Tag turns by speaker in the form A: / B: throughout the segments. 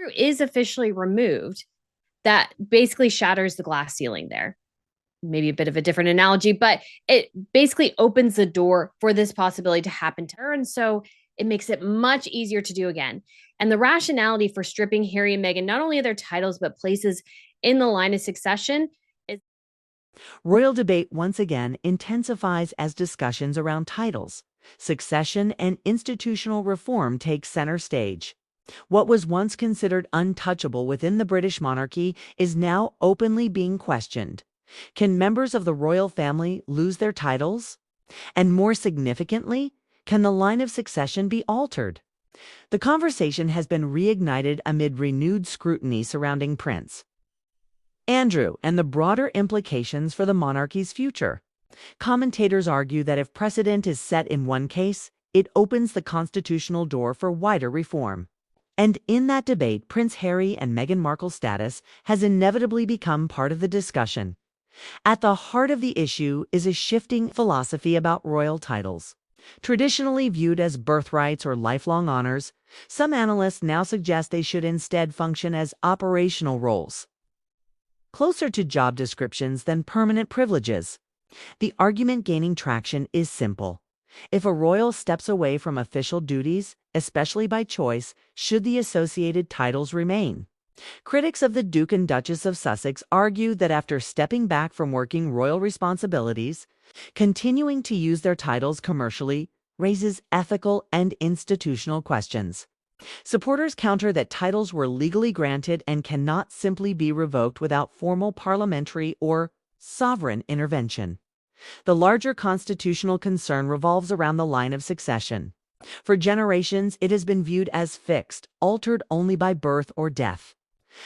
A: is officially removed, that basically shatters the glass ceiling there. Maybe a bit of a different analogy, but it basically opens the door for this possibility to happen to her. And so it makes it much easier to do again. And the rationality for stripping Harry and Meghan, not only of their titles, but places in the line of succession, is
B: Royal debate once again intensifies as discussions around titles, succession, and institutional reform take center stage. What was once considered untouchable within the British monarchy is now openly being questioned. Can members of the royal family lose their titles? And more significantly, can the line of succession be altered? The conversation has been reignited amid renewed scrutiny surrounding Prince Andrew and the broader implications for the monarchy's future. Commentators argue that if precedent is set in one case, it opens the constitutional door for wider reform. And in that debate, Prince Harry and Meghan Markle's status has inevitably become part of the discussion. At the heart of the issue is a shifting philosophy about royal titles. Traditionally viewed as birthrights or lifelong honors, some analysts now suggest they should instead function as operational roles, closer to job descriptions than permanent privileges. The argument gaining traction is simple. If a royal steps away from official duties, especially by choice, should the associated titles remain? Critics of the Duke and Duchess of Sussex argue that after stepping back from working royal responsibilities, continuing to use their titles commercially raises ethical and institutional questions. Supporters counter that titles were legally granted and cannot simply be revoked without formal parliamentary or sovereign intervention. The larger constitutional concern revolves around the line of succession. For generations, it has been viewed as fixed, altered only by birth or death.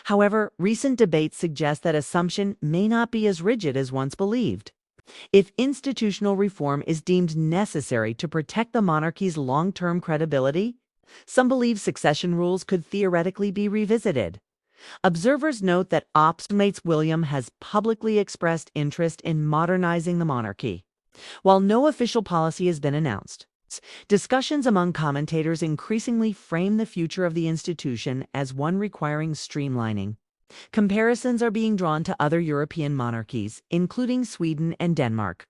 B: However, recent debates suggest that assumption may not be as rigid as once believed. If institutional reform is deemed necessary to protect the monarchy's long-term credibility, some believe succession rules could theoretically be revisited. Observers note that optimate William has publicly expressed interest in modernizing the monarchy. While no official policy has been announced, discussions among commentators increasingly frame the future of the institution as one requiring streamlining. Comparisons are being drawn to other European monarchies, including Sweden and Denmark,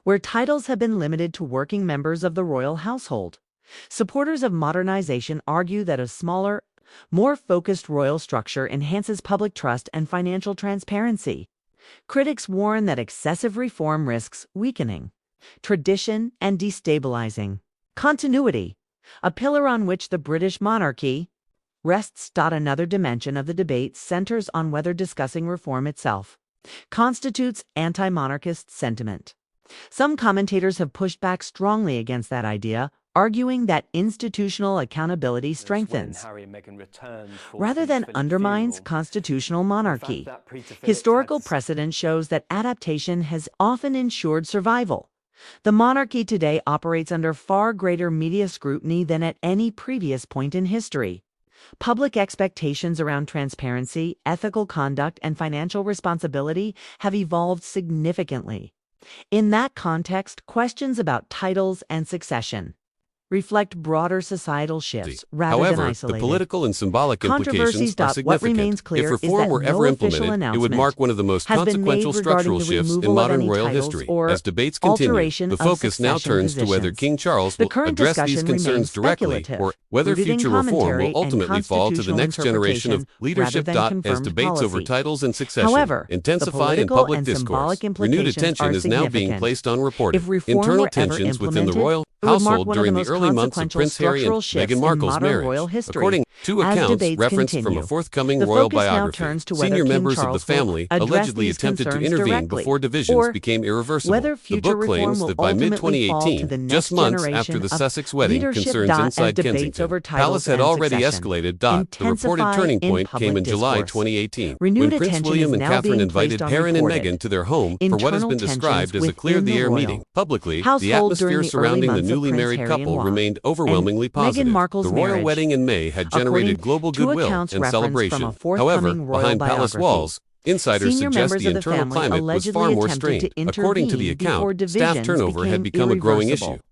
B: where titles have been limited to working members of the royal household. Supporters of modernization argue that a smaller, more focused royal structure enhances public trust and financial transparency. Critics warn that excessive reform risks weakening tradition and destabilizing continuity, a pillar on which the British monarchy rests. Another dimension of the debate centers on whether discussing reform itself constitutes anti-monarchist sentiment. Some commentators have pushed back strongly against that idea, arguing that institutional accountability strengthens, rather than undermines, constitutional monarchy. Historical precedent shows that adaptation has often ensured survival. The monarchy today operates under far greater media scrutiny than at any previous point in history. Public expectations around transparency, ethical conduct, and financial responsibility have evolved significantly. In that context, questions about titles and succession reflect broader societal shifts rather than isolated.
C: The political and symbolic implications are significant.
B: What remains clear
C: if reform
B: is that
C: were ever
B: no
C: implemented, it would mark one of the most consequential structural shifts in modern royal history. As debates continue, the focus now turns to whether King Charles will address these concerns directly or whether future reform will ultimately fall to the next generation of leadership. As debates over titles and succession intensify in public discourse, renewed attention is now being placed on reporting internal tensions within the royal household during the early months of Prince Harry and Meghan Markle's marriage. According to accounts referenced from a forthcoming royal biography, senior members of the family allegedly attempted to intervene before divisions became irreversible. The book claims that by mid-2018, just months after the Sussex wedding concerns inside Kensington Palace had already escalated. The reported turning point came in July 2018, when Prince William and Catherine invited Harry and Meghan to their home for what has been described as a clear-the-air meeting. Publicly, the atmosphere surrounding the newly married couple remained overwhelmingly positive. The royal wedding in May had generated global goodwill and celebration. However, behind palace walls, insiders suggest the internal climate was far more strained. According to the account, staff turnover had become a growing issue.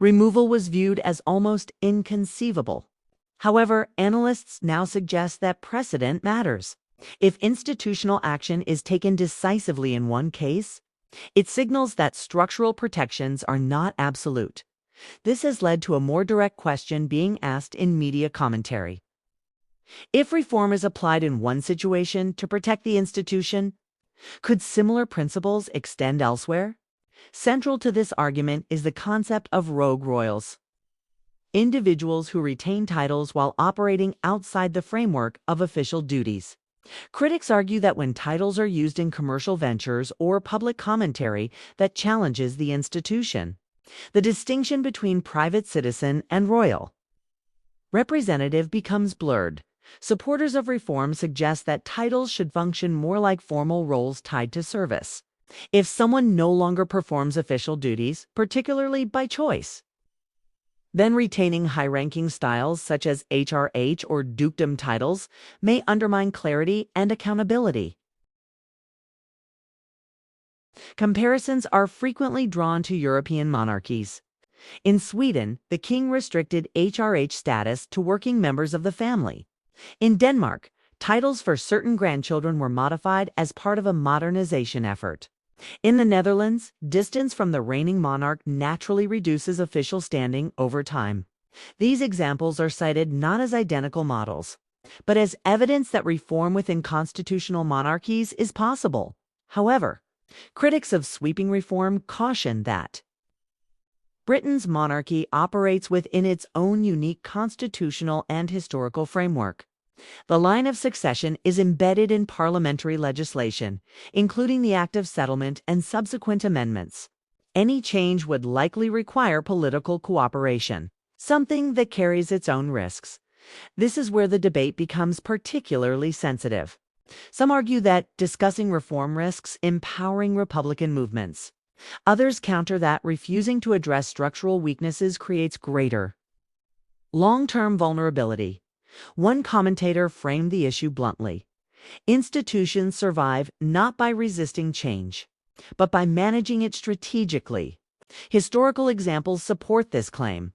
B: Removal was viewed as almost inconceivable. However, analysts now suggest that precedent matters. If institutional action is taken decisively in one case, it signals that structural protections are not absolute. This has led to a more direct question being asked in media commentary. If reform is applied in one situation to protect the institution, could similar principles extend elsewhere? Central to this argument is the concept of rogue royals, individuals who retain titles while operating outside the framework of official duties. Critics argue that when titles are used in commercial ventures or public commentary, that challenges the institution. The distinction between private citizen and royal representative becomes blurred. Supporters of reform suggest that titles should function more like formal roles tied to service. If someone no longer performs official duties, particularly by choice, then retaining high-ranking styles such as HRH or dukedom titles may undermine clarity and accountability. Comparisons are frequently drawn to European monarchies. In Sweden, the king restricted HRH status to working members of the family. In Denmark, titles for certain grandchildren were modified as part of a modernization effort. In the Netherlands, distance from the reigning monarch naturally reduces official standing over time. These examples are cited not as identical models, but as evidence that reform within constitutional monarchies is possible. However, critics of sweeping reform caution that Britain's monarchy operates within its own unique constitutional and historical framework. The line of succession is embedded in parliamentary legislation, including the Act of Settlement and subsequent amendments. Any change would likely require political cooperation, something that carries its own risks. This is where the debate becomes particularly sensitive. Some argue that discussing reform risks empowering Republican movements. Others counter that refusing to address structural weaknesses creates greater long-term vulnerability. One commentator framed the issue bluntly. Institutions survive not by resisting change, but by managing it strategically. Historical examples support this claim.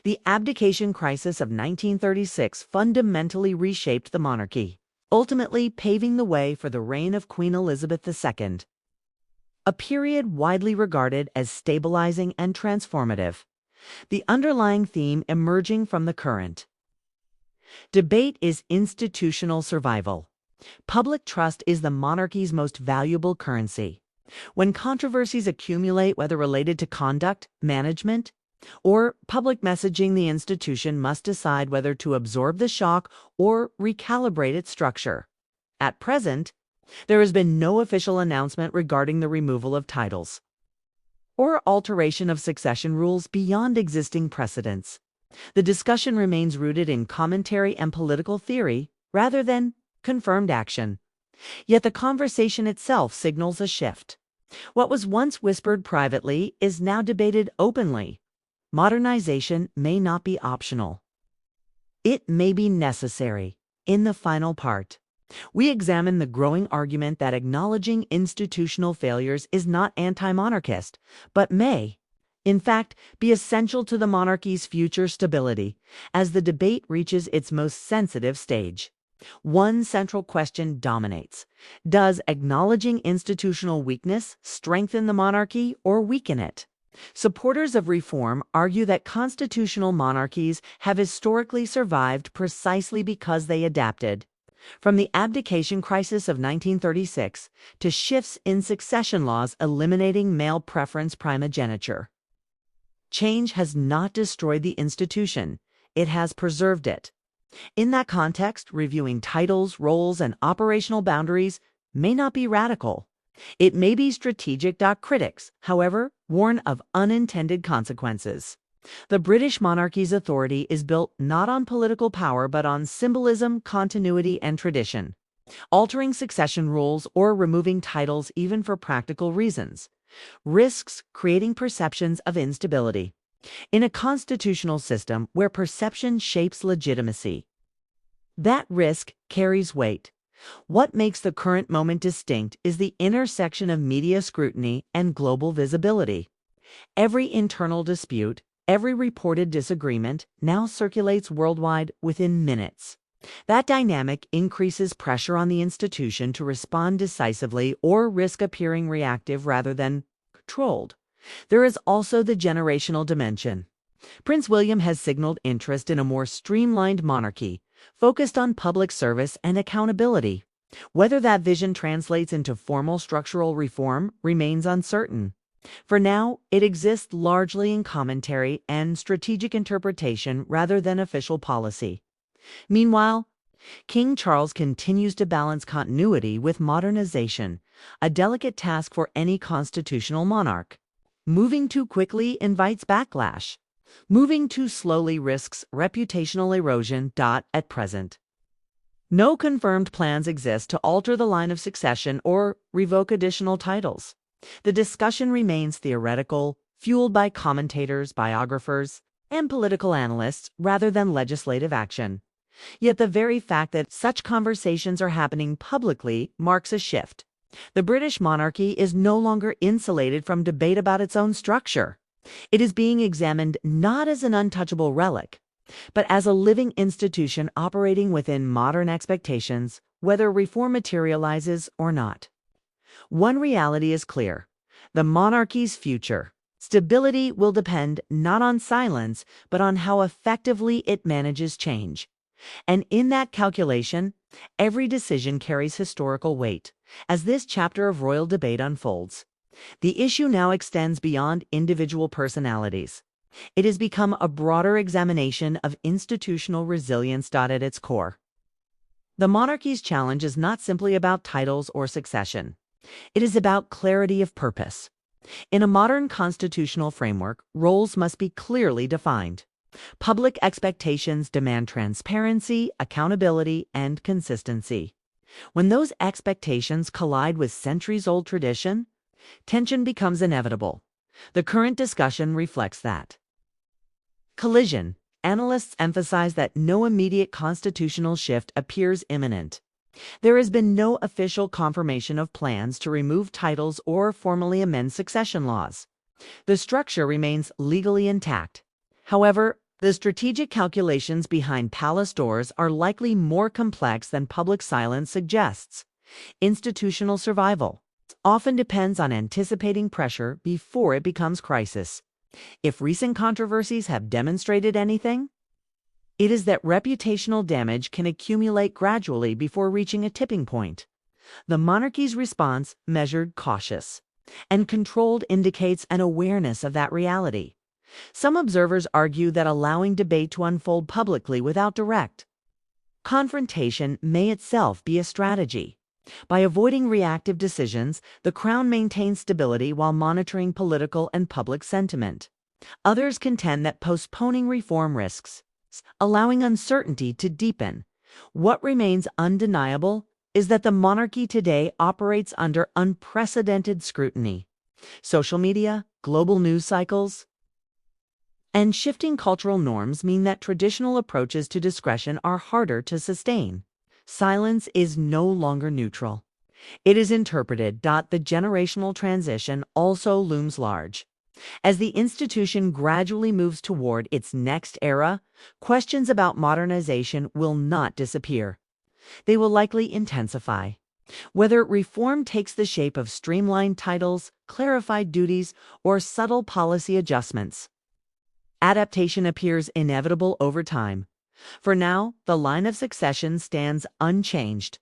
B: The abdication crisis of 1936 fundamentally reshaped the monarchy, ultimately paving the way for the reign of Queen Elizabeth II, a period widely regarded as stabilizing and transformative. The underlying theme emerging from the current debate is institutional survival. Public trust is the monarchy's most valuable currency. When controversies accumulate, whether related to conduct, management, or public messaging, the institution must decide whether to absorb the shock or recalibrate its structure. At present, there has been no official announcement regarding the removal of titles or alteration of succession rules beyond existing precedents. The discussion remains rooted in commentary and political theory rather than confirmed action. Yet the conversation itself signals a shift. What was once whispered privately is now debated openly. Modernization may not be optional. It may be necessary. In the final part, we examine the growing argument that acknowledging institutional failures is not anti-monarchist, but may, in fact, be essential to the monarchy's future stability as the debate reaches its most sensitive stage. One central question dominates. Does acknowledging institutional weakness strengthen the monarchy or weaken it? Supporters of reform argue that constitutional monarchies have historically survived precisely because they adapted. From the abdication crisis of 1936 to shifts in succession laws eliminating male preference primogeniture. Change has not destroyed the institution, it has preserved it. In that context, reviewing titles, roles, and operational boundaries may not be radical. It may be strategic. Critics, however, warn of unintended consequences. The British monarchy's authority is built not on political power but on symbolism, continuity, and tradition. Altering succession rules or removing titles even for practical reasons risks creating perceptions of instability. In a constitutional system where perception shapes legitimacy, that risk carries weight. What makes the current moment distinct is the intersection of media scrutiny and global visibility. Every internal dispute, every reported disagreement now circulates worldwide within minutes. That dynamic increases pressure on the institution to respond decisively or risk appearing reactive rather than controlled. There is also the generational dimension. Prince William has signaled interest in a more streamlined monarchy, focused on public service and accountability. Whether that vision translates into formal structural reform remains uncertain. For now, it exists largely in commentary and strategic interpretation rather than official policy. Meanwhile, King Charles continues to balance continuity with modernization, a delicate task for any constitutional monarch. Moving too quickly invites backlash. Moving too slowly risks reputational erosion. At present, no confirmed plans exist to alter the line of succession or revoke additional titles. The discussion remains theoretical, fueled by commentators, biographers, and political analysts rather than legislative action. Yet the very fact that such conversations are happening publicly marks a shift. The British monarchy is no longer insulated from debate about its own structure. It is being examined not as an untouchable relic, but as a living institution operating within modern expectations, whether reform materializes or not. One reality is clear: the monarchy's future stability will depend not on silence, but on how effectively it manages change. And in that calculation, every decision carries historical weight. As this chapter of royal debate unfolds, the issue now extends beyond individual personalities. It has become a broader examination of institutional resilience. At its core, the monarchy's challenge is not simply about titles or succession. It is about clarity of purpose. In a modern constitutional framework, roles must be clearly defined. Public expectations demand transparency, accountability, and consistency. When those expectations collide with centuries-old tradition, tension becomes inevitable. The current discussion reflects that collision. Analysts emphasize that no immediate constitutional shift appears imminent. There has been no official confirmation of plans to remove titles or formally amend succession laws. The structure remains legally intact. However, the strategic calculations behind palace doors are likely more complex than public silence suggests. Institutional survival often depends on anticipating pressure before it becomes crisis. If recent controversies have demonstrated anything, it is that reputational damage can accumulate gradually before reaching a tipping point. The monarchy's response, measured, cautious, and controlled, indicates an awareness of that reality. Some observers argue that allowing debate to unfold publicly without direct confrontation may itself be a strategy. By avoiding reactive decisions, the Crown maintains stability while monitoring political and public sentiment. Others contend that postponing reform risks allowing uncertainty to deepen. What remains undeniable is that the monarchy today operates under unprecedented scrutiny. Social media, global news cycles, and shifting cultural norms mean that traditional approaches to discretion are harder to sustain. Silence is no longer neutral. It is interpreted. The generational transition also looms large. As the institution gradually moves toward its next era, questions about modernization will not disappear. They will likely intensify. Whether reform takes the shape of streamlined titles, clarified duties, or subtle policy adjustments, adaptation appears inevitable over time. For now, the line of succession stands unchanged.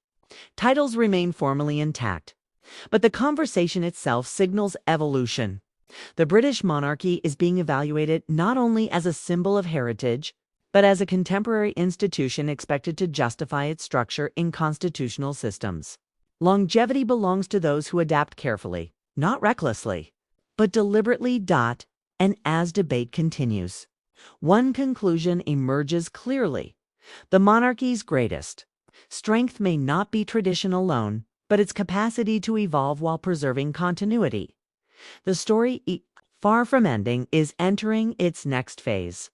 B: Titles remain formally intact, but the conversation itself signals evolution. The British monarchy is being evaluated not only as a symbol of heritage, but as a contemporary institution expected to justify its structure in constitutional systems. Longevity belongs to those who adapt carefully, not recklessly, but deliberately. And as debate continues, one conclusion emerges clearly: the monarchy's greatest strength may not be tradition alone, but its capacity to evolve while preserving continuity. The story, far from ending, is entering its next phase.